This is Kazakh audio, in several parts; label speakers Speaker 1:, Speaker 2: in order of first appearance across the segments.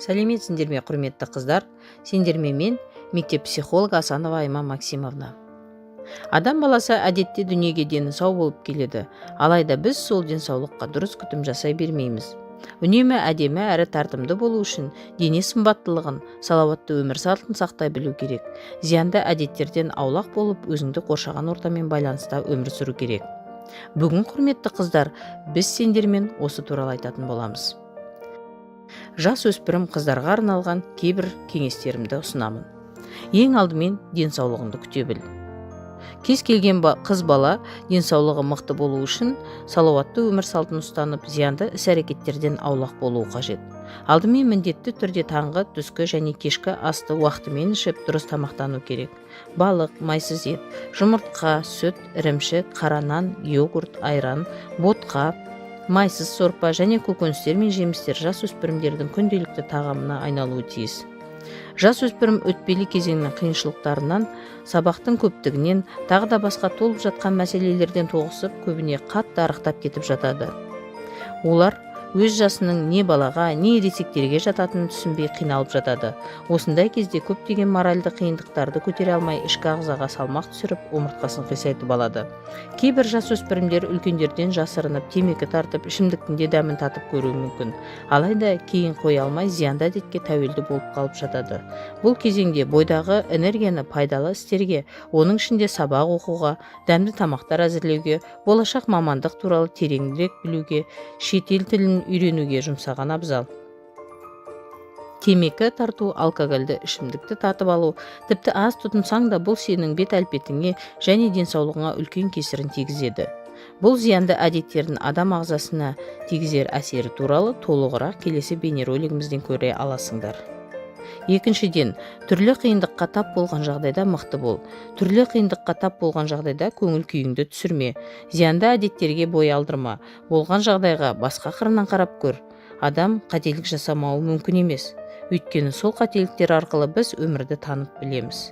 Speaker 1: Сәлеметсіңдер ме, құрметті қыздар? Сендерме мен мектеп психологы Асанова Айма Максимовна. Адам баласы әдетте дүниеге дені сау болып келеді, алайда біз сол денсаулыққа дұрыс күтім жасай бермейміз. Үнемі әдемі әрі тартымды болу үшін дене сымбаттылығын, салауатты өмір салтын сақтай білу керек. Зиянды әдеттерден аулақ болып, өзіңді қоршаған ортамен байланыста өмір сүру керек. Бүгін, құрметті қыздар, біз сендермен осы туралы айтатын боламыз. Жас өспірім қыздарға арналған кейбір кеңестерімді ұсынамын. Ең алдымен денсаулығыңды күте біл. Кез келген қыз бала денсаулығы мықты болу үшін салауатты өмір салтын ұстанып, зиянды іс-әрекеттерден аулақ болуы қажет. Алдымен міндетті түрде таңғы, түскі және кешкі асты уақытымен ішіп, дұрыс тамақтану керек. Балық, майсыз ет, жұмыртқа, сүт, ірімшік, қара нан, йогурт, айран, ботқа, майсыз сорпа және көкөністер мен жемістер жас өспірімдердің күнделікті тағамына айналуы тиіс. Жас өспірім өтпелі кезеңнің қиыншылықтарынан, сабақтың көптігінен, тағы да басқа толып жатқан мәселелерден тоғысып, көбіне қатты арықтап кетіп жатады. Олар өз жасының не балаға, не ересектерге жататынын түсінбей қиналып жатады. Осындай кезде көптеген моральды қиындықтарды көтере алмай, ішкі ағзаға салмақ түсіріп, омыртқасын қисайтып алады. Кейбір жас өспірімдер үлкендерден жасырынып, темекі тартып, ішімдіктің де дәмін татып көруі мүмкін. Алайда кейін қоя алмай, зиянды әдетке тәуелді болып қалып жатады. Бұл кезеңде бойдағы энергияны пайдалы істерге, оның ішінде сабақ оқуға, дәмді тамақтар әзірлеуге, болашақ мамандық туралы тереңірек білуге, шетел тілін үйренуге жұмсаған абзал. Темекі тарту, алкогольді ішімдікті татып алу, тіпті аз тұтынсаң да, бұл сенің бет әлпетіңе және денсаулығыңа үлкен кесірін тигізеді. Бұл зиянды әдеттердің адам ағзасына тигізер әсері туралы толығырақ келесі бейнеролигімізден көре аласыңдар. Екіншіден, түрлі қиындыққа тап болған жағдайда мықты бол. Түрлі қиындыққа тап болған жағдайда көңіл күйіңді түсірме. Зиянды әдеттерге бой алдырма. Болған жағдайға басқа қырынан қарап көр. Адам қателік жасамауы мүмкін емес. Өйткені сол қателіктер арқылы біз өмірді танып білеміз.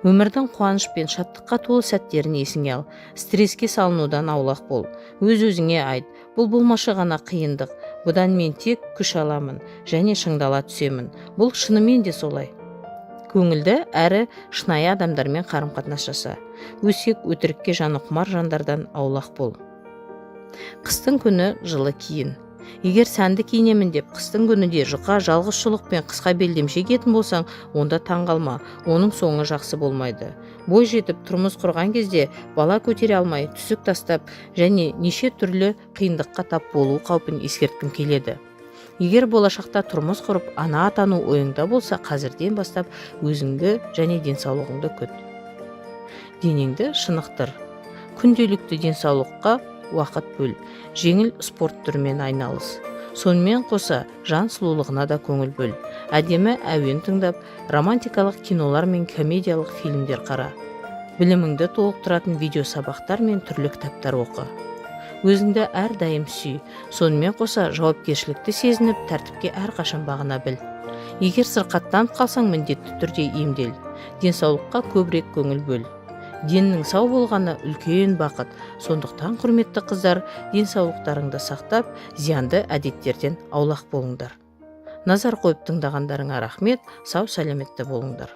Speaker 1: Өмірдің қуаныш пен шаттыққа толы сәттерін есіңе ал. Стресске салынудан аулақ бол. Өз-өзіңе айт, бұл болмашы ғана қиындық. Бұдан мен тек күш аламын және шыңдала түсемін. Бұл шынымен де солай. Көңілді әрі шынайы адамдармен қарым-қатынас жаса. Өсек, өтірікке жаны құмар жандардан аулақ бол. Қыстың күні жылы киін. Егер сәнді киінемін деп қыстың күнінде жұқа, жалғыз шұлық пен қысқа белдемше киетін болсаң, онда таңғалма, оның соңы жақсы болмайды. Бой жетіп тұрмыс құрған кезде бала көтере алмай, түсік тастап және неше түрлі қиындыққа тап болу қаупін ескерткім келеді. Егер болашақта тұрмыс құрып, ана атану ойыңда болса, қазірден бастап өзіңді және денсаулығыңды күт. Денеңді шынықтыр. Күнделікті денсаулыққа уақыт бөл, жеңіл спорт түрімен айналыс. Сонымен қоса жан сұлулығына да көңіл бөл. Әдемі әуен тыңдап, романтикалық кинолар мен комедиялық фильмдер қара. Біліміңді толықтыратын видео сабақтар мен түрлі кітаптар оқы. Өзіңді әрдайым сүй. Сонымен қоса жауапкершілікті сезініп, тәртіпке әрқашан бағына біл. Егер сырқаттанып қалсаң, міндетті түрде емдел. Денсаулыққа көбірек көңіл бөл. Деннің сау болғаны үлкен бақыт. Сондықтан, құрметті қыздар, денсаулықтарыңды сақтап, зиянды әдеттерден аулақ болыңдар. Назар қойып тыңдағандарыңа рахмет, сау сәлеметті болыңдар.